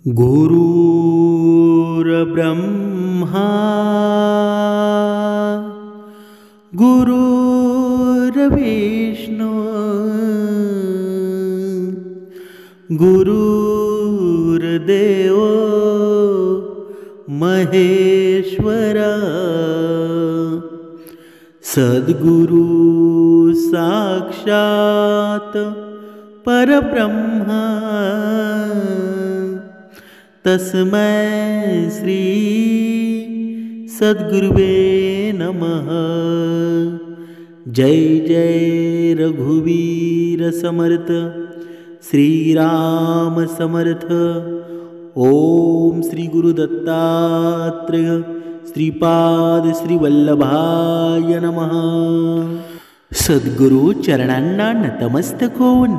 गुरुर्ब्रह्मा गुरुर्विष्णू गुरुर्देव महेश्वरा सद्गुरु साक्षात परब्रह्मा तस्मै श्री सद्गुरुवे नमः। जय जय रघुवीर समर्थ श्रीराम समर्थ। ओम श्री गुरुदत्तात्रेय श्रीपाद श्रीवल्लभाय नमः। सद्गुरु चरणांना नतमस्तक होऊन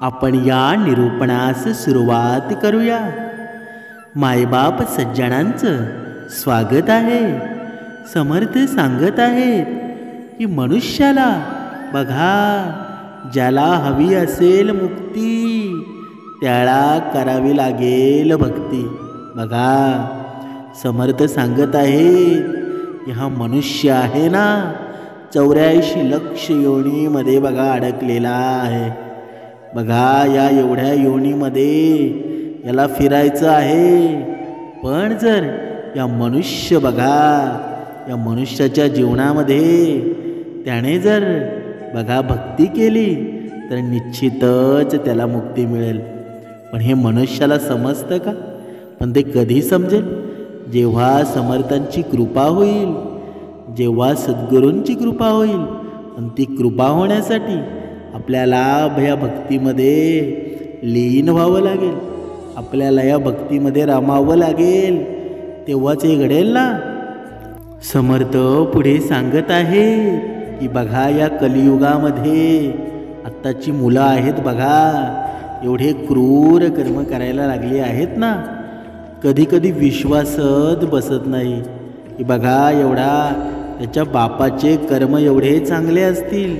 आपण या निरूपणास सुरुवात करूया। मायबाप सज्जनांचं स्वागत आहे। समर्थ सांगत आहेत की मनुष्याला बघा, ज्याला हवी असेल मुक्ती त्याला करावी लागेल भक्ती। बघा समर्थ सांगत आहेत की हा मनुष्य आहे ना 84 लक्ष योनीमध्ये बघा अडकलेला आहे। बघा या एवढ्या योनीमध्ये याला फिरायचं आहे, पण जर या मनुष्य बघा या मनुष्याच्या जीवनामध्ये त्याने जर बघा भक्ती केली तर निश्चितच त्याला मुक्ती मिळेल। पण हे मनुष्याला समजतं का? पण ते कधी समजेल? जेव्हा समर्थांची कृपा होईल, जेव्हा सद्गुरूंची कृपा होईल। पण ती कृपा होण्यासाठी आपल्याला या भक्तीमध्ये लीन व्हावं लागेल, आपल्याला या भक्तीमध्ये रमावं लागेल, तेव्हाच हे घडेल ना। समर्थ पुढे सांगत आहे की बघा या कलियुगामध्ये आत्ताची मुलं आहेत बघा एवढे क्रूर कर्म करायला लागली आहेत ना, कधी कधी विश्वासच बसत नाही की बघा एवढा त्याच्या बापाचे कर्म एवढे चांगले असतील,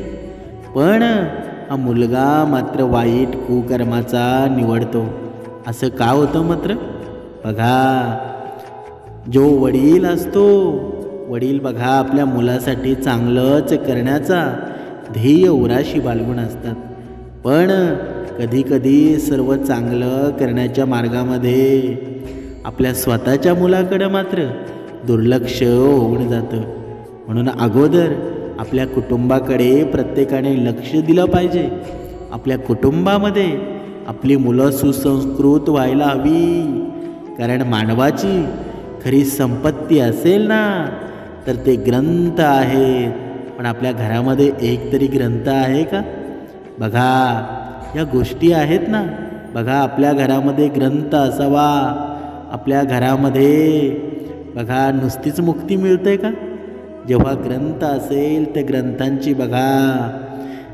पण हा मुलगा मात्र वाईट कुकर्माचा निवडतो। असं का होतं मात्र? बघा जो वडील असतो, वडील बघा आपल्या मुलासाठी चांगलंच करण्याचा ध्येय उराशी बाळगून असतात, पण कधी कधी सर्व चांगलं करण्याच्या मार्गामध्ये आपल्या स्वतःच्या मुलाकडे मात्र दुर्लक्ष होऊन जातं। म्हणून अगोदर आपल्या कुटुंबाकडे प्रत्येकाने लक्ष दिलं पाहिजे। आपल्या कुटुंबामध्ये आपली मुलं सुसंस्कृत व्हायला हवी, कारण मानवाची खरी संपत्ती असेल ना तर ते ग्रंथ आहेत। पण आपल्या घरामध्ये एक तरी ग्रंथ आहे का? बघा या गोष्टी आहेत ना, बघा आपल्या घरामध्ये ग्रंथ असावा। आपल्या घरामध्ये बघा नुसतीच मुक्ती मिळते का? जेव्हा ग्रंथ असेल त्या ग्रंथांची बघा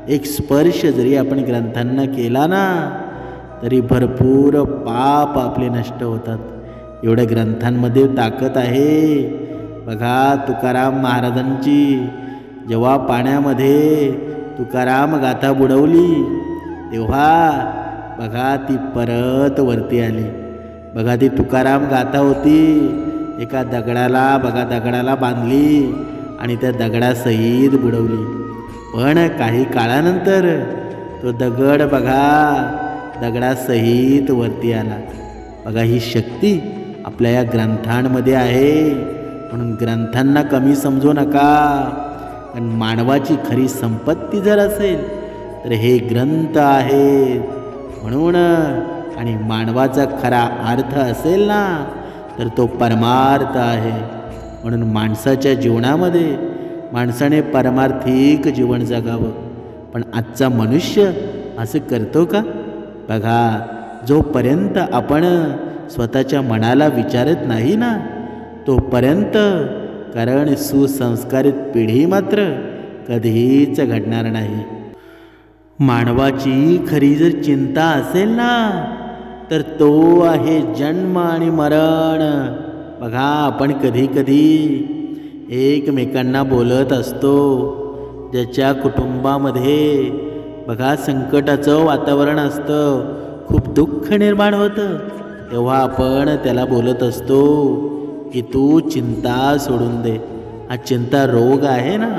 एक स्पर्श जरी आपण ग्रंथांना केला ना तरी भरपूर पाप आपले नष्ट होतात। एवढ्या ग्रंथांमध्ये ताकद आहे। बघा तुकाराम महाराजांची जेव्हा पाण्यामध्ये तुकाराम गाथा बुडवली तेव्हा बघा ती परत वरती आली। बघा ती तुकाराम गाथा होती एका दगडाला बांधली आणि त्या दगडासहित बुडवली, पण काही काळानंतर तो दगड बघा दगडासहित वरती आला। बघा ही शक्ती आपल्या या ग्रंथांमध्ये आहे। म्हणून ग्रंथांना कमी समजू नका, कारण मानवाची खरी संपत्ती जर असेल तर हे ग्रंथ आहेत। म्हणून आणि मानवाचा खरा अर्थ असेल ना तर तो परमार्थ आहे। म्हणून माणसाच्या जीवनामध्ये माणसाने परमार्थिक जीवन जगावं। पण आजचा मनुष्य असं करतो का? बघा जोपर्यंत आपण स्वतःच्या मनाला विचारत नाही ना तोपर्यंत कारण सुसंस्कारित पिढी मात्र कधीच घडणार नाही। मानवाची खरी जर चिंता असेल ना तर तो आहे जन्म आणि मरण। बघा आपण कधी कधी एकमेकांना बोलत असतो, ज्याच्या कुटुंबामध्ये बघा संकटाचं वातावरण असतं, खूप दुःख निर्माण होतं, तेव्हा आपण त्याला बोलत असतो की तू चिंता सोडून दे. हा चिंता रोग आहे ना,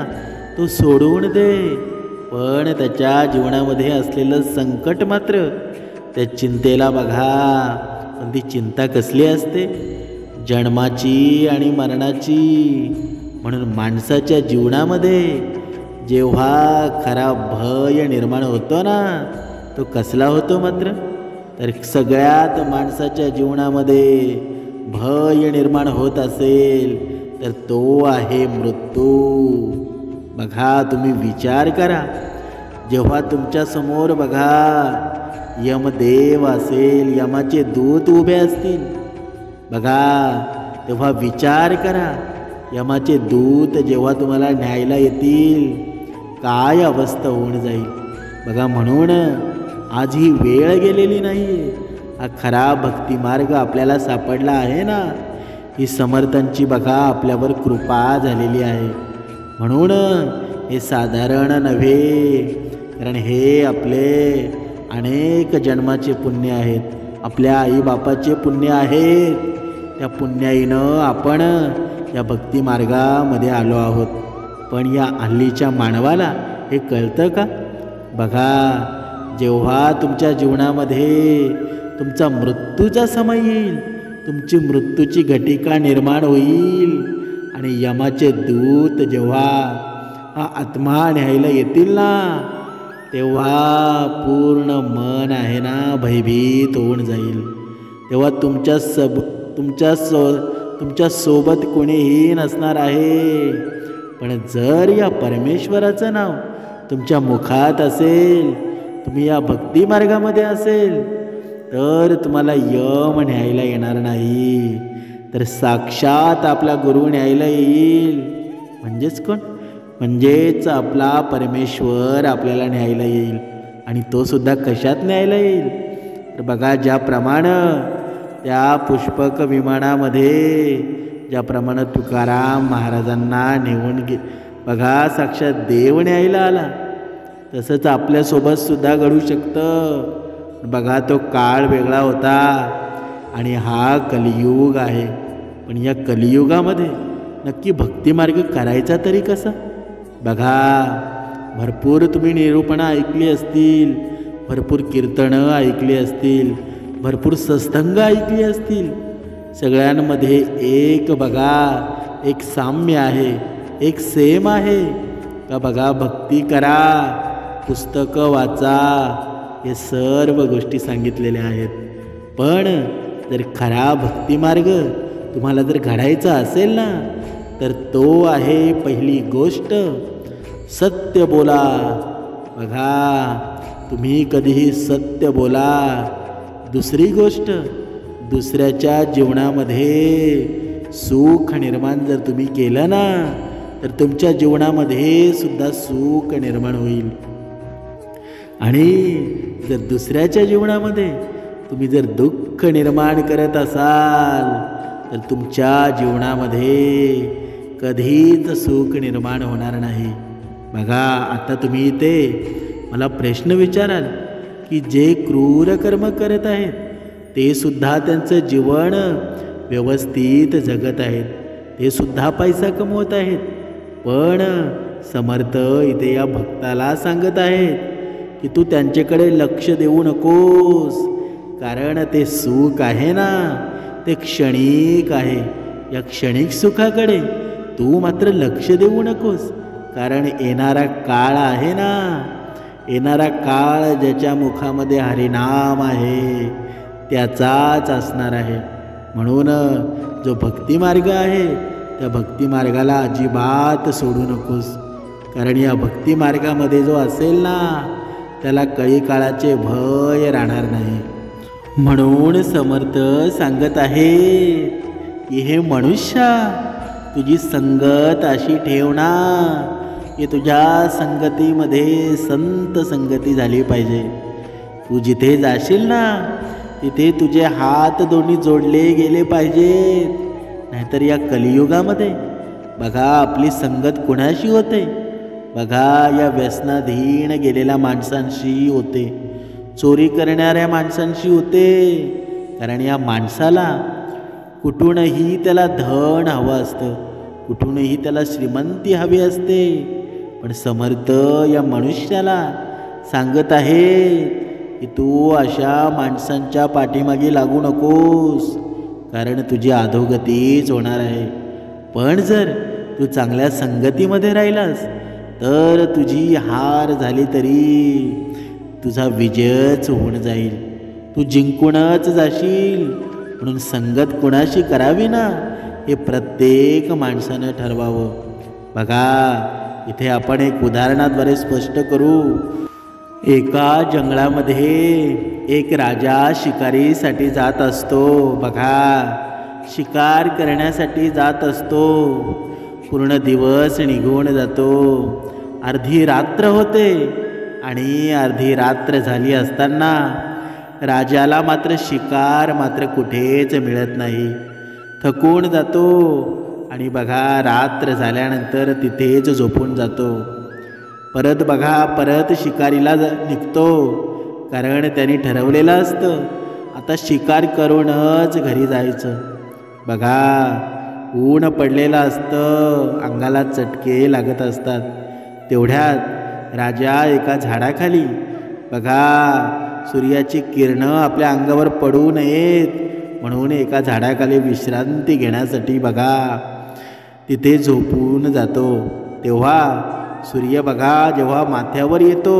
तो सोडून दे. पण त्याच्या जीवनामध्ये असलेलं संकट मात्र, त्या चिंतेला बघा. पण ती चिंता कसली असते? जन्माची आणि मरणाची. म्हणून माणसाच्या जीवनामध्ये जेव्हा खरा भय निर्माण होतो ना, तो कसला होतो मात्र? तर सगळ्यात माणसाच्या जीवनामध्ये भय निर्माण होत असेल तर तो आहे मृत्यू. बघा, तुम्ही विचार करा. जेव्हा तुमच्यासमोर बघा यमदेव असेल, यमाचे दूत उभे असतील बघा, तेव्हा विचार करा, यमाचे दूत जेव्हा तुम्हाला न्यायला येतील काय अवस्था होऊन जाईल बघा. म्हणून आज ही वेळ गेलेली नाही. हा खरा भक्तिमार्ग आपल्याला सापडला आहे ना, ही समर्थांची बघा आपल्यावर कृपा झालेली आहे. म्हणून हे साधारण नव्हे, कारण हे आपले अनेक जन्माचे पुण्य आहेत, आपल्या आईबापाचे पुण्य आहेत. त्या पुण्याईनं आपण या भक्तिमार्गामध्ये आलो आहोत. पण या हल्लीच्या मानवाला हे कळतं का? बघा, जेव्हा तुमच्या जीवनामध्ये तुमचा मृत्यूचा समय येईल, तुमची मृत्यूची घटिका निर्माण होईल आणि यमाचे दूत जेव्हा हा आत्मा न्यायला येतील ना, तेव्हा पूर्ण मन आहे ना भयभीत होऊन जाईल. तेव्हा तुमच्या सोबत कोणीही नसणार आहे. पण जर या परमेश्वराचं नाव तुमच्या मुखात असेल, तुम्ही या भक्तिमार्गामध्ये असेल, तर तुम्हाला यम न्यायला येणार नाही, तर साक्षात आपला गुरु न्यायला येईल. म्हणजेच कोण? म्हणजेच आपला परमेश्वर आपल्याला न्यायला येईल. आणि तो सुद्धा कशात न्यायला येईल? तर बघा, ज्याप्रमाणे त्या पुष्पक विमानामध्ये ज्याप्रमाणे तुकाराम महाराजांना नेऊन बघा साक्षात देव न्यायला आला, तसंच आपल्यासोबत सुद्धा घडू शकतं. बघा, तो काळ वेगळा होता आणि हा कलियुग आहे. पण या कलियुगामध्ये नक्की भक्तिमार्ग करायचा तरी कसा? बघा, भरपूर तुम्ही निरूपणं ऐकली असतील, भरपूर कीर्तनं ऐकली असतील, भरपूर सत्संग ऐकली असतील. सगळ्यांमध्ये एक बघा, एक साम्य आहे, एक सेम आहे का? बघा, भक्ती करा, पुस्तकं वाचा, हे सर्व गोष्टी सांगितलेल्या आहेत. पण जर खरा भक्तिमार्ग तुम्हाला जर घडायचा असेल ना, तर तो आहे पहिली गोष्ट सत्य बोला. बघा, तुम्ही कधीही सत्य बोला. दुसरी गोष्ट, दुसऱ्याच्या जीवनामध्ये सुख निर्माण जर तुम्ही केलं ना, तर तुमच्या जीवनामध्ये सुद्धा सुख निर्माण होईल. आणि जर दुसऱ्याच्या जीवनामध्ये तुम्ही जर दुःख निर्माण करत असाल, तर तुमच्या जीवनामध्ये कधीच सुख निर्माण होणार नाही. बघा, आता तुम्ही इथे मला प्रश्न विचाराल की जे क्रूर कर्म करत आहेत ते सुद्धा त्यांचं जीवन व्यवस्थित जगत आहेत, ते सुद्धा पैसा कमवत आहेत. पण समर्थ इथे या भक्ताला सांगत आहेत की तू त्यांच्याकडे लक्ष देऊ नकोस, कारण ते सुख आहे ना, ते क्षणिक आहे. या क्षणिक सुखाकडे तू मात्र लक्ष देऊ नकोस, कारण येणारा काळ आहे ना, येणारा काळ ज्याच्या मुखामध्ये हरिनाम आहे त्याचाच असणार आहे. म्हणून जो भक्तिमार्ग आहे त्या भक्तिमार्गाला अजिबात सोडू नकोस, कारण या भक्तिमार्गामध्ये जो असेल ना त्याला कळी काळाचे भय राहणार नाही. म्हणून समर्थ सांगत आहे की हे मनुष्या, तुझी संगत अशी ठेव ना की तुझ्या संगतीमध्ये संत संगती झाली पाहिजे. तू जिथे जाशील ना तिथे तुझे हात दोन्ही जोडले गेले पाहिजेत. नाहीतर या कलियुगामध्ये बघा आपली संगत कुणाशी होते? बघा, या व्यसनाधीन गेलेल्या माणसांशी होते, चोरी करणाऱ्या माणसांशी होते, कारण या माणसाला कुठूनही त्याला धन हवं असतं, कुठूनही त्याला श्रीमंती हवी असते. पण समर्थ या मनुष्याला सांगत आहे की तू अशा माणसांच्या पाठीमागे लागू नकोस, कारण तुझी अधोगतीच होणार आहे. पण जर तू चांगल्या संगतीमध्ये राहिलास तर तुझी हार झाली तरी तुझा विजयच होऊन जाईल, तू जिंकूनच जाशील. म्हणून संगत कोणाशी करावी ना हे प्रत्येक माणसानं ठरवावं. बघा, इथे आपण एक उदाहरणाद्वारे स्पष्ट करू. एका जंगलामध्ये एक राजा शिकारीसाठी जात असतो. बघा, शिकार करण्यासाठी जात असतो. पूर्ण दिवस निघून जातो, अर्धी रात्र होते आणि अर्धी रात्र झाली असताना राजाला मात्र शिकार कुठेच मिळत नाही. थकून जातो आणि बघा रात्र झाल्यानंतर तिथेच झोपून जातो. परत शिकारीला निघतो, कारण त्यांनी ठरवलेलं असतं आता शिकार करूनच घरी जायचं. बघा, ऊन पडलेलं असतं, अंगाला चटके लागत असतात. तेवढ्यात राजा एका झाडाखाली, बघा, सूर्याची किरणं आपल्या अंगावर पडू नयेत म्हणून एका झाडाखाली विश्रांती घेण्यासाठी बघा तिथे झोपून जातो. तेव्हा सूर्य बघा जेव्हा माथ्यावर येतो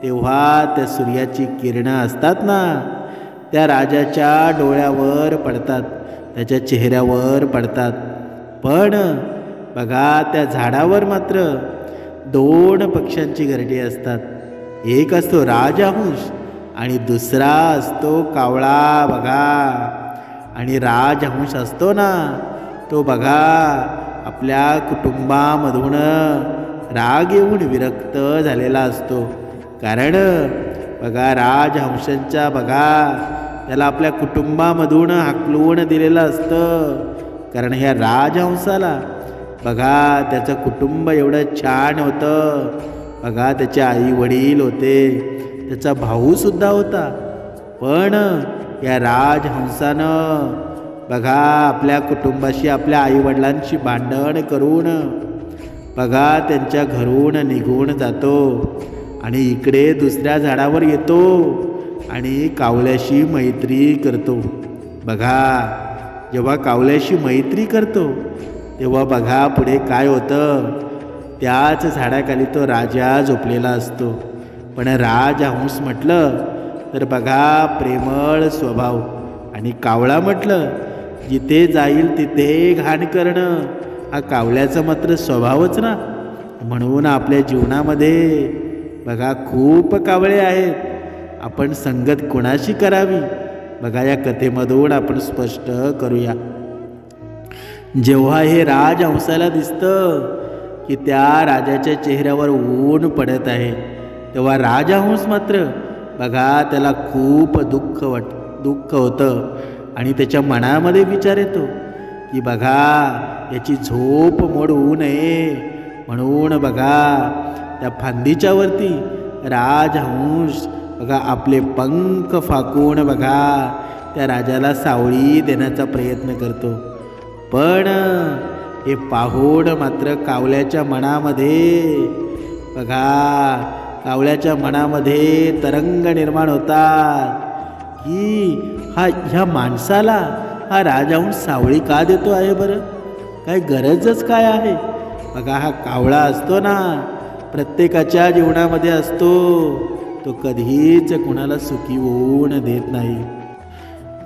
तेव्हा त्या सूर्याची किरणं असतात ना त्या राजाच्या डोळ्यावर पडतात, त्याच्या चेहऱ्यावर पडतात. पण बघा त्या झाडावर मात्र 2 पक्ष्यांची घरटी असतात. एक असतो राजहंस आणि दुसरा असतो कावळा. बघा, आणि राजहंस असतो ना तो बघा आपल्या कुटुंबामधून राग येऊन विरक्त झालेला असतो. कारण बघा राजहंसांच्या बघा त्याला आपल्या कुटुंबामधून हाकलून दिलेलं असतं. कारण ह्या राजहंसाला बघा त्याचं कुटुंब एवढं छान होतं. बघा त्याचे आई वडील होते, त्याचा भाऊसुद्धा होता. पण या राजहंसानं बघा आपल्या कुटुंबाशी आपल्या आईवडिलांशी भांडण करून बघा त्यांच्या घरून निघून जातो आणि इकडे दुसऱ्या झाडावर येतो आणि कावळ्याशी मैत्री करतो. बघा जेव्हा कावळ्याशी मैत्री करतो तेव्हा बघा पुढे काय होतं. त्याच झाडाखाली तो राजा झोपलेला असतो. पण राजहंस म्हटलं तर बघा प्रेमळ स्वभाव, आणि कावळा म्हटलं जिथे जाईल तिथे घाण करणं हा कावळ्याचा मात्र स्वभावच ना. म्हणून आपल्या जीवनामध्ये बघा खूप कावळे आहेत. आपण संगत कोणाशी करावी बघा या कथेमधून आपण स्पष्ट करूया. जेव्हा हे राजहंसाला दिसतं की त्या राजाच्या चेहऱ्यावर ऊन पडत आहे तेव्हा राजहंस मात्र बघा त्याला खूप दुःख होतं आणि त्याच्या मनामध्ये विचार येतो की बघा याची झोप मोड होऊ नये म्हणून बघा त्या फांदीच्या वरती राजहंस बघा आपले पंख फाकून बघा त्या राजाला सावली देण्याचा प्रयत्न करतो. पण हे पाहून मात्र कावळ्याच्या मनामध्ये बघा कावळ्याच्या मनामध्ये तरंग निर्माण होतात की ह्या माणसाला हा राजहंस सावळी का देतो आहे बरं, काय गरजच काय आहे. बघा हा कावळा असतो ना प्रत्येकाच्या जीवनामध्ये असतो, तो कधीच कुणाला सुखी होऊन देत नाही.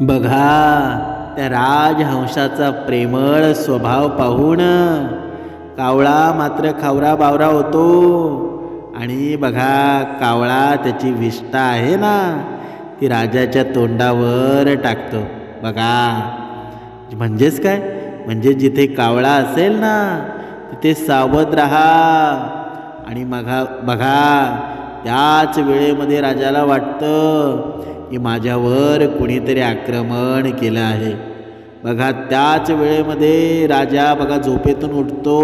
बघा त्या राजहंसाचा प्रेमळ स्वभाव पाहून कावळा मात्र खावरा बावरा होतो आणि बघा कावळा त्याची विष्ठा आहे ना ती राजाच्या तोंडावर टाकतो. बघा म्हणजेच काय, म्हणजे जिथे कावळा असेल ना तिथे सावध राहा. आणि बघा त्याच वेळेमध्ये राजाला वाटतं की माझ्यावर कुणीतरी आक्रमण केलं आहे. बघा त्याच वेळेमध्ये राजा बघा झोपेतून उठतो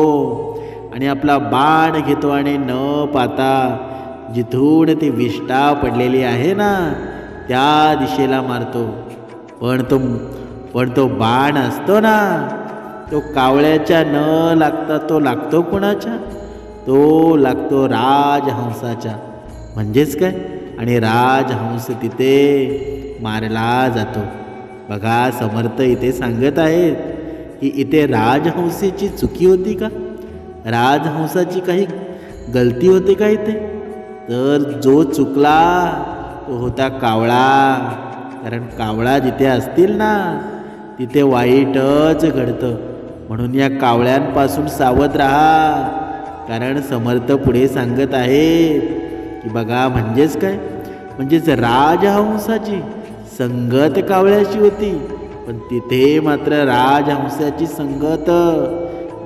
आणि आपला बाण घेतो आणि न पाहता जिथून ती विष्ठा पडलेली आहे ना त्या दिशेला मारतो. पण तो बाण असतो ना, तो कावळ्याच्या न लागता तो लागतो कोणाच्या? तो लागतो राजहंसाच्या. म्हणजेच काय? आणि राजहंस तिथे मारला जातो. बघा, समर्थ इथे सांगत आहेत की इथे राजहंसेची चुकी होती का? राजहंसाची काही गलती होती का इथे? तर जो चुकला तो होता कावळा. कारण कावळा जिथे असतील ना, तिथे वाईटच घडतं. म्हणून या कावळ्यांपासून सावध राहा. कारण समर्थ पुढे सांगत आहेत की बघा, म्हणजेच काय? म्हणजेच राजहंसाची संगत कावळ्याशी होती, पण तिथे मात्र राजहंसाची संगत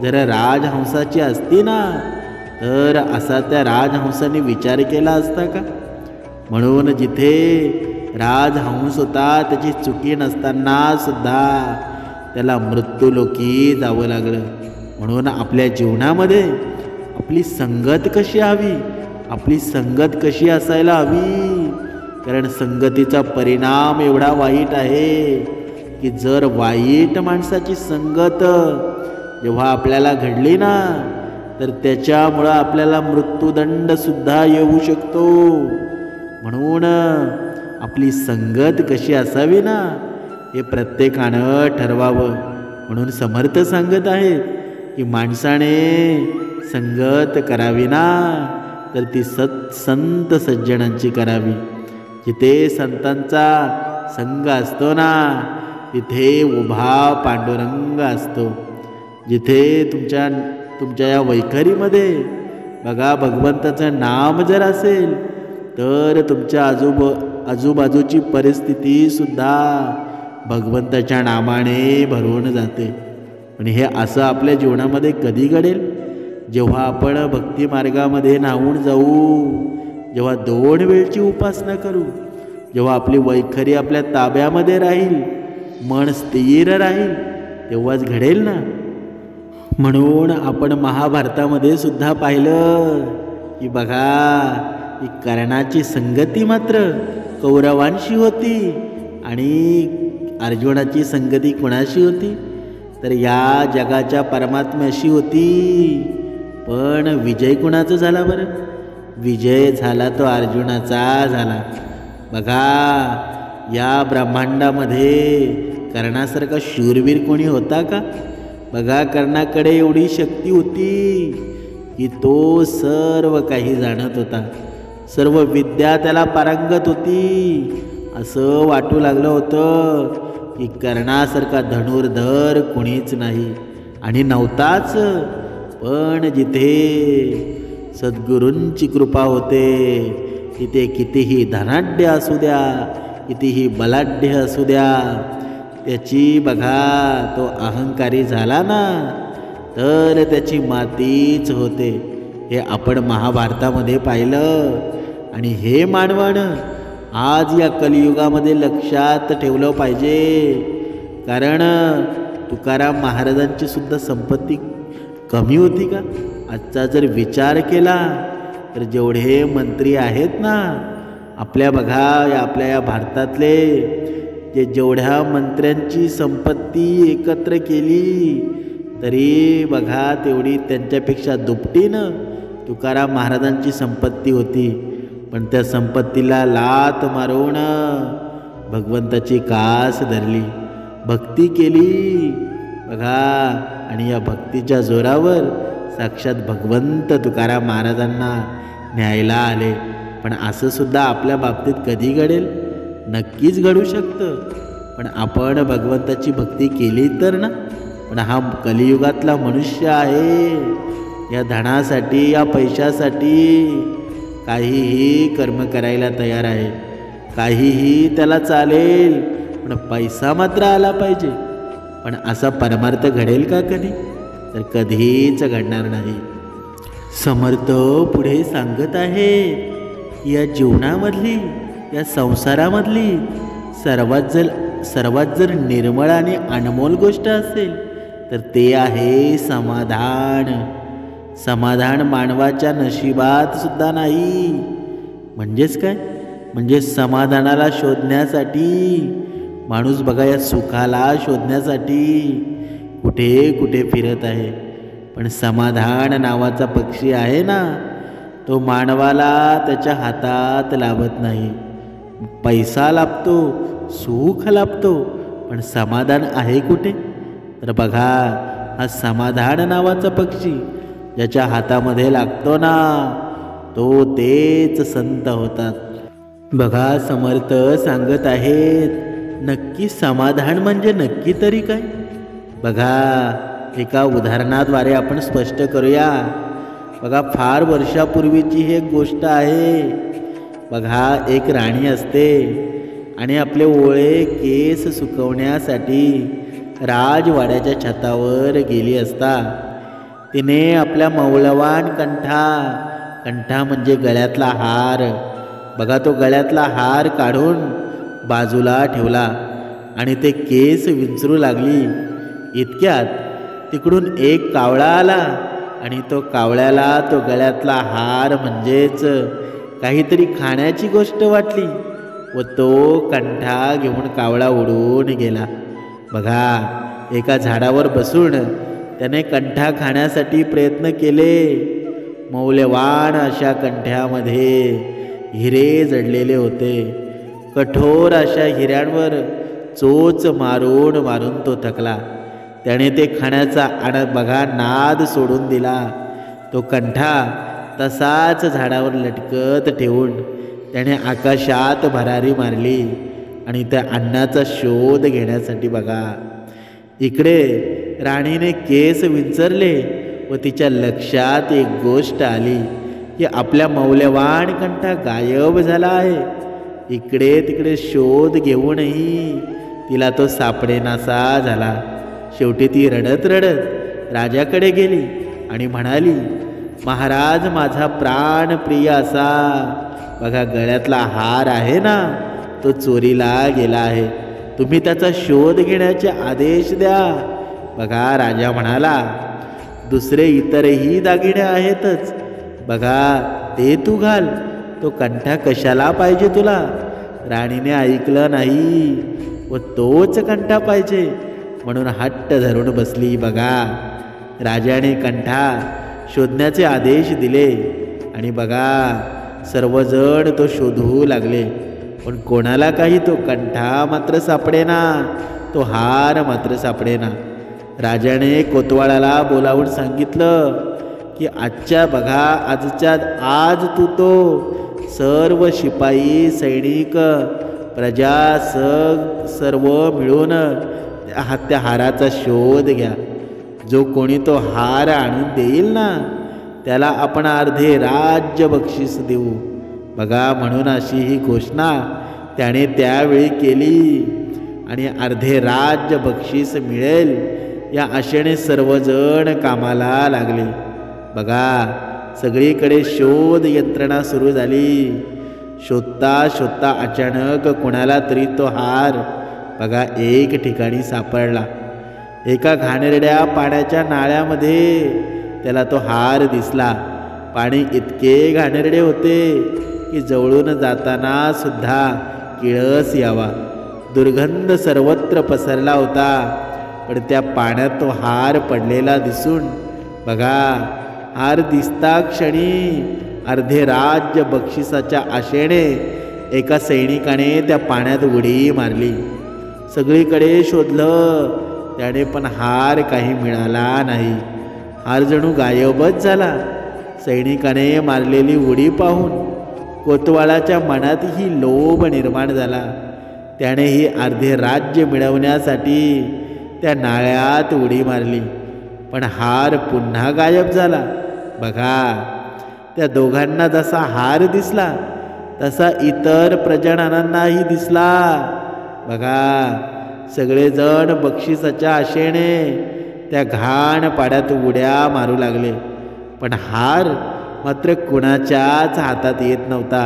जर राजहंसाची असती ना, तर असा त्या राजहंसाने विचार केला असता का? म्हणून जिथे राजहंस होता, त्याची चुकी नसताना सुद्धा त्याला मृत्यूलोकी जावं लागलं. म्हणून आपल्या जीवनामध्ये आपली संगत कशी हवी? आपली संगत कशी असायला हवी? कारण संगतीचा परिणाम एवढा वाईट आहे की जर वाईट माणसाची संगत जेव्हा आपल्याला घडली ना, तर त्याच्यामुळं आपल्याला मृत्यूदंड सुद्धा येऊ शकतो. म्हणून आपली संगत कशी असावी ना, हे प्रत्येकानं ठरवावं. म्हणून समर्थ सांगत आहेत की माणसाने संगत करावी ना, तर ती संत सज्जनांची करावी. जिथे संतांचा संग असतो ना, तिथे उभा पांडुरंग असतो. जिथे तुमच्या या वैखरीमध्ये बघा भगवंताचं नाम जर असेल, तर तुमच्या आजूबाजूची परिस्थितीसुद्धा भगवंताच्या नामाने भरून जाते. आणि हे असं आपल्या जीवनामध्ये कधी घडेल? जेव्हा आपण भक्ती मार्गामध्ये न्हावून जाऊ, जेव्हा 2 वेळची उपासना करू, जेव्हा आपली वैखरी आपल्या ताब्यामध्ये राहील, मन स्थिर राहील, तेव्हाच घडेल ना. म्हणून आपण महाभारतामध्ये सुद्धा पाहिलं की बघा, की कर्णाची संगती मात्र कौरवांशी होती आणि अर्जुनाची संगती कोणाशी होती? तर या जगाच्या परमात्म्याशी होती. पण विजय कुणाचा झाला बरं? विजय झाला तो अर्जुनाचा झाला. बघा, या ब्रह्मांडामध्ये कर्णासारखा शूरवीर कोणी होता का? बघा, कर्णाकडे एवढी शक्ती होती की तो सर्व काही जाणत होता. सर्व विद्या त्याला पारंगत होती. असं वाटू लागलं होतं की कर्णासारखा धनुर्धर कोणीच नाही आणि नव्हताच. पण जिथे सद्गुरूंची कृपा होते, तिथे कितीही धनाढ्य असू द्या, कितीही बलाढ्य असू द्या, त्याची बघा तो अहंकारी झाला ना, तर त्याची मातीच होते. हे आपण महाभारतामध्ये पाहिलं. आणि हे मानवानं आज या कलियुगामध्ये लक्षात ठेवलं पाहिजे. कारण तुकाराम महाराजांची सुद्धा संपत्ती कमी होती का? आजचा जर विचार केला तर जेवढे मंत्री आहेत ना आपल्या, बघा आपल्या या भारतातले, जेवढ्या मंत्र्यांची संपत्ती एकत्र केली तरी बघा तेवढी त्यांच्यापेक्षा दुपटीनं तुकाराम महाराजांची संपत्ती होती. पण त्या संपत्तीला लात मारून भगवंताची कास धरली, भक्ती केली बघा. आणि या भक्तीच्या जोरावर साक्षात भगवंत तुकाराम महाराजांना न्यायला आले. पण असं सुद्धा आपल्या बाबतीत कधी घडेल? नक्कीच घडू शकतं. पण आपण भगवंताची भक्ती केली तर ना. पण हा कलियुगातला मनुष्य आहे, या धनासाठी, या पैशासाठी काहीही कर्म करायला तयार आहे. काहीही त्याला चालेल, पण पैसा मात्र आला पाहिजे. पण असा परमार्थ घडेल का कधी? तर कधीच घडणार नाही. समर्थ पुढे सांगत आहे, या जीवनामधली, या संसारामधली सर्वात जर निर्मळ आणि अनमोल गोष्ट असेल तर ते आहे समाधान. समाधान मानवाच्या नशिबात सुद्धा नाही. म्हणजेच काय? म्हणजे समाधानाला शोधण्यासाठी माणूस बघा या सुखाला शोधण्यासाठी कुठे कुठे फिरत आहे, पण समाधान नावाचा पक्षी आहे ना, तो मानवाला त्याच्या हातात लाभत नाही. पैसा लाभतो, सुख लाभतो, पण समाधान आहे कुठे? तर बघा, हा समाधान नावाचा पक्षी ज्याच्या हातामध्ये लागतो ना, तो तेच संत होतात. बघा, समर्थ सांगत आहेत, नक्की समाधान म्हणजे नक्की तरी काय? बघा, एका उदाहरणाद्वारे आपण स्पष्ट करूया. बघा, फार वर्षापूर्वीची ही एक गोष्ट आहे. बघा, एक राणी असते आणि आपले ओळे केस सुकवण्यासाठी राजवाड्याच्या छतावर गेली असता तिने आपल्या मौल्यवान कंठा म्हणजे गळ्यातला हार, बघा तो गळ्यातला हार काढून बाजूला ठेवला आणि ते केस विंचरू लागली. इतक्यात तिकडून एक कावळा आला आणि तो कावळ्याला तो गळ्यातला हार म्हणजेच काहीतरी खाण्याची गोष्ट वाटली व तो कंठा घेऊन कावळा उडून गेला. बघा, एका झाडावर बसून त्याने कंठा खाण्यासाठी प्रयत्न केले. मौल्यवान अशा कंठ्यामध्ये हिरे जडलेले होते. कठोर अशा हिऱ्यांवर चोच मारून तो थकला. त्याने ते खाण्याचा बघा नाद सोडून दिला. तो कंठा तसाच झाडावर लटकत ठेवून त्याने आकाशात भरारी मारली आणि त्या अन्नाचा शोध घेण्यासाठी बघा इकडे राणीने केस विंचरले व तिच्या लक्षात एक गोष्ट आली की आपल्या मौल्यवान कंठा गायब झाला आहे. इकडे तिकडे शोध घेऊनही तिला तो सापडेनासा झाला. शेवटी ती रडत राजाकडे गेली आणि म्हणाली, महाराज, माझा प्राणप्रिय असा बघा गळ्यातला हार आहे ना, तो चोरीला गेला आहे. तुम्ही त्याचा शोध घेण्याचे आदेश द्या. बघा, राजा म्हणाला, दुसरे इतरही दागिने आहेतच, बघा ते तू घाल. तो कंठा कशाला पाहिजे तुला? राणीने ऐकलं नाही व तोच कंठा पाहिजे म्हणून हट्ट धरून बसली. बघा, राजाने कंठा शोधण्याचे आदेश दिले आणि बघा सर्वजण तो शोधू लागले, पण कोणाला काही तो कंठा मात्र सापडेना, तो हार मात्र सापडेना. राजाने कोतवालाला बोलावून सांगितलं की आज तू तो सर्व शिपाई सैनिक प्रजा सर्व मिळून त्या हाराचा शोध घ्या. जो कोणी तो हार आणून देईल ना, त्याला आपण अर्धे राज्य बक्षीस देऊ. बघा, म्हणून अशी ही घोषणा त्याने त्यावेळी केली आणि अर्धे राज्य बक्षीस मिळेल या आशेने सर्वजण कामाला लागले. बघा, सगळीकडे शोध यंत्रणा सुरू झाली. शोधता अचानक कोणाला तरी तो हार बघा एक ठिकाणी सापडला. एका घाणेरड्या पाण्याच्या नाळ्यामध्ये त्याला तो हार दिसला. पाणी इतके घाणेरडे होते की जवळून जाताना सुद्धा किळस यावा. दुर्गंध सर्वत्र पसरला होता. पण त्या पाण्यात तो हार पडलेला दिसून बघा हार दिसता क्षणी अर्धे राज्य बक्षिसाच्या आशेने एका सैनिकाने त्या पाण्यात उडी मारली. सगळीकडे शोधलं, त्याने पण हार काही मिळाला नाही. हार जणू गायबच झाला. सैनिकाने मारलेली उडी पाहून कोतवालाच्या मनातही लोभ निर्माण झाला. त्यानेही अर्धे राज्य मिळवण्यासाठी त्या नाळ्यात उडी मारली, पण हार पुन्हा गायब झाला. बघा, त्या दोघांना जसा हार दिसला तसा इतर प्रजनांनाही दिसला. बघा, सगळेजण बक्षिसाच्या आशेने त्या घाण पाण्यात उड्या मारू लागले, पण हार मात्र कुणाच्याच हातात येत नव्हता.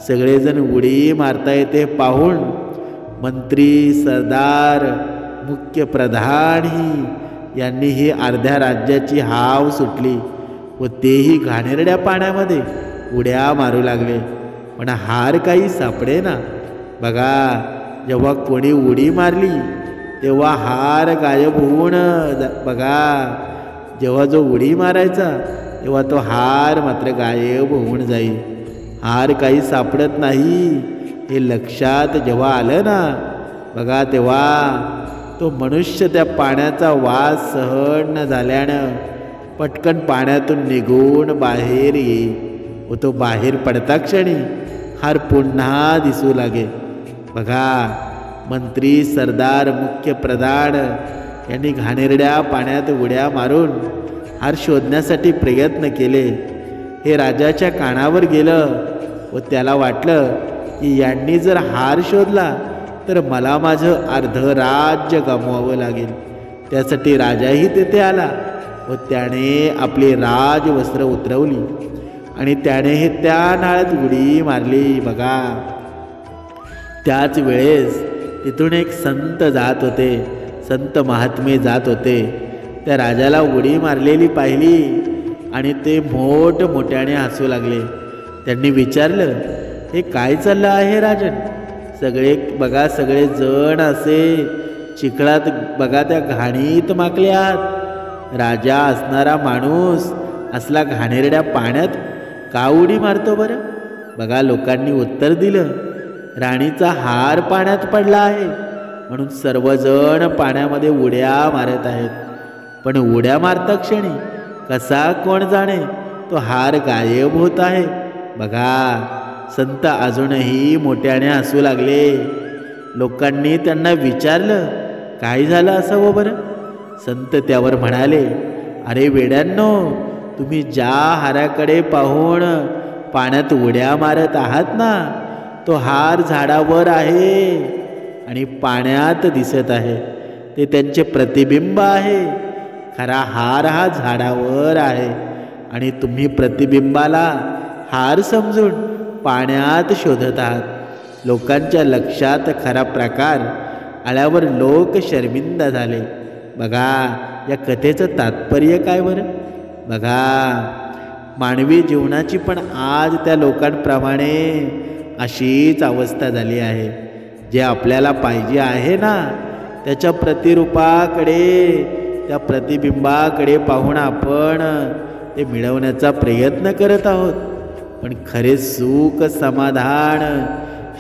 सगळेजण उडी मारता येते पाहून मंत्री, सरदार, मुख्य प्रधानही यांनीही अर्ध्या राज्याची हाव सुटली व तेही घाणेरड्या पाण्यामध्ये उड्या मारू लागले, पण हार काही सापडेना. बघा, जेव्हा कोणी उडी मारली तेव्हा हार गायब होऊन बघा, जेव्हा जो उडी मारायचा तेव्हा तो हार मात्र गायब होऊन जाईल. हार काही सापडत नाही हे लक्षात जेव्हा आलं ना बघा, तेव्हा तो मनुष्य त्या पाण्याचा वास सहन न झाल्यानं पटकन पाण्यातून निघून बाहेर येईल व तो बाहेर पडता क्षणी हार पुन्हा दिसू लागे. बघा, मंत्री, सरदार, मुख्य प्रधान यांनी घाणेरड्या पाण्यात उड्या मारून हार शोधण्यासाठी प्रयत्न केले. हे राजाच्या कानावर गेलं व त्याला वाटलं की यांनी जर हार शोधला तर मला माझं अर्ध राज्य गमवावं लागेल. त्यासाठी राजाही तेथे आला व त्याने आपली राजवस्त्र उतरवली आणि त्याने हे त्या नाळ्यात उडी मारली. बघा, त्याच वेळेस तिथून एक संत जात होते, संत महात्मे जात होते. त्या राजाला उडी मारलेली पाहिली आणि ते मोठमोठ्याने हसू लागले. त्यांनी विचारलं, हे काय चाललं आहे राजन? सगळे बघा, सगळे जण असे चिखलात बघा त्या घाणीत माकले आहात. राजा असणारा माणूस असला घाणेरड्या पाण्यात का उडी मारतो बरं? बघा, लोकांनी उत्तर दिलं, राणीचा हार पाण्यात पडला आहे म्हणून सर्वजण पाण्यामध्ये उड्या मारत आहेत. पण उड्या मारता क्षणी कसा कोण जाणे तो हार गायब होत आहे. बघा, संत अजूनही मोठ्याने हसू लागले. लोकांनी त्यांना विचारलं, काय झालं असावं बरं? संत त्यावर म्हणाले, अरे वेड्यांनो, तुम्ही ज्या हाराकडे पाहून पाण्यात उड्या मारत आहात ना, तो हार झाडावर आहे आणि पाण्यात दिसत आहे. ते त्यांचे प्रतिबिंब आहे. खरा हार हा झाडावर आहे आणि तुम्ही प्रतिबिंबाला हार समजून पाण्यात शोधत आहात. लोकांच्या लक्षात खरा प्रकार आल्यावर लोक शर्मिंदा झाले. बघा, या कथेचं तात्पर्य काय बरं? बघा, मानवी जीवनाची पण आज त्या लोकांप्रमाणे अशीच अवस्था झाली आहे. जे आपल्याला पाहिजे आहे ना त्याच्या प्रतिरूपाकडे, त्या प्रतिबिंबाकडे पाहून आपण ते मिळवण्याचा प्रयत्न करत आहोत. पण खरे सुख, समाधान,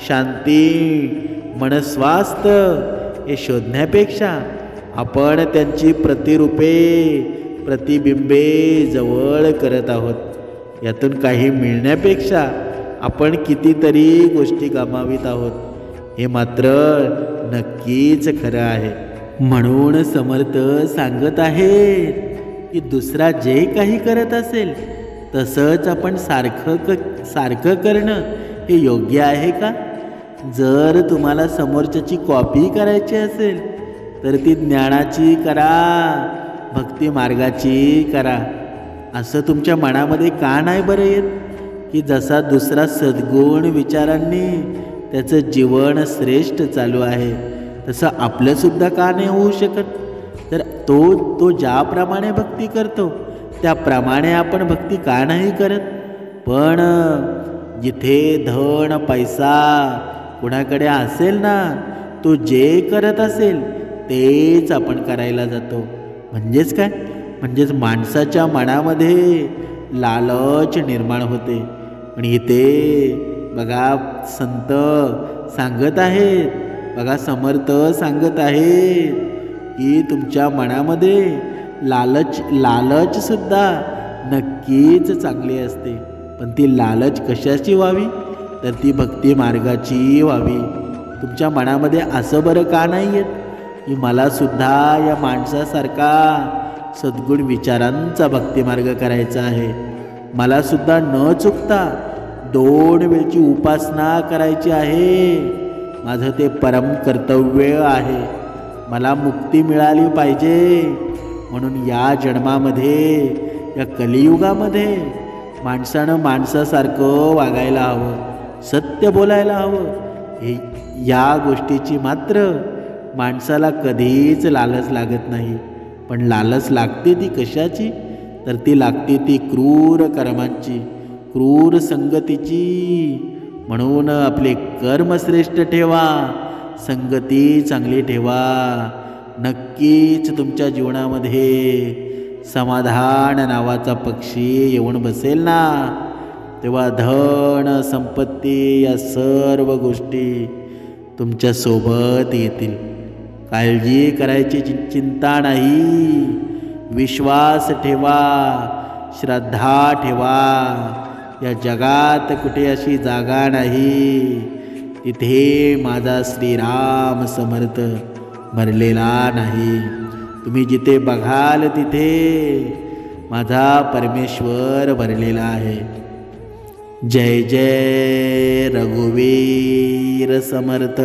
शांती, मनस्वास्थ्य हे शोधण्यापेक्षा आपण त्यांची प्रतिरूपे, प्रतिबिंबे जवळ करत आहोत. यातून काही मिळण्यापेक्षा आपण कितीतरी गोष्टी गमावित आहोत. हे मात्र नक्कीच खरं आहे. म्हणून समर्थ सांगत आहेत की दुसरा जे काही करत असेल तसंच आपण सारखं करणं हे योग्य आहे का? जर तुम्हाला समोरच्याची कॉपी करायची असेल तर ती ज्ञानाची करा, भक्ती मार्गाची करा. असं तुमच्या मनामध्ये का नाही बरं येत की जसा दुसरा सद्गुण विचारांनी त्याचं जीवन श्रेष्ठ चालू आहे तसं आपलंसुद्धा का नाही होऊ शकत? तर तो ज्याप्रमाणे भक्ती करतो त्याप्रमाणे आपण भक्ती का नाही करत? पण जिथे धन पैसा कुणाकडे असेल ना, तो जे करत असेल तेच आपण करायला जातो. म्हणजेच काय? म्हणजेच माणसाच्या मनामध्ये लालच निर्माण होते. पण इथे बघा संत सांगत आहेत, बघा समर्थ सांगत आहेत की तुमच्या मनामध्ये लालच सुद्धा नक्कीच चांगली असते. पण ती लालच कशाची व्हावी? तर ती भक्ती मार्गाची व्हावी. तुमच्या मनामध्ये असं बरं का नाही येत की मला सुद्धा या माणसासारखा सद्गुण विचारांचा भक्तिमार्ग करायचा आहे, मला सुद्धा न चुकता 2 वेळची उपासना करायची आहे, माझं ते परम कर्तव्य आहे, मला मुक्ती मिळाली पाहिजे. म्हणून या जन्मामध्ये, या कलियुगामध्ये माणसानं माणसासारखं वागायला हवं, सत्य बोलायला हवं. या गोष्टीची मात्र माणसाला कधीच लालच लागत नाही. पण लालच लागते ती कशाची? तर ती लागते ती क्रूर कर्मांची, क्रूर संगतीची. म्हणून आपले कर्म श्रेष्ठ ठेवा, संगती चांगली ठेवा. नक्कीच तुमच्या जीवनामध्ये समाधान नावाचा पक्षी येऊन बसेल ना. तेव्हा धन संपत्ती या सर्व गोष्टी तुमच्या सोबत येतील. काळजी करायची चिंता नाही. विश्वास ठेवा, श्रद्धा ठेवा. या जगात कुठे अशी जागा नाही तिथे माझा श्रीराम समर्थ भरलेला नाही. तुम्ही जिथे बघाल तिथे माझा परमेश्वर भरलेला आहे. जय जय रघुवीर समर्थ.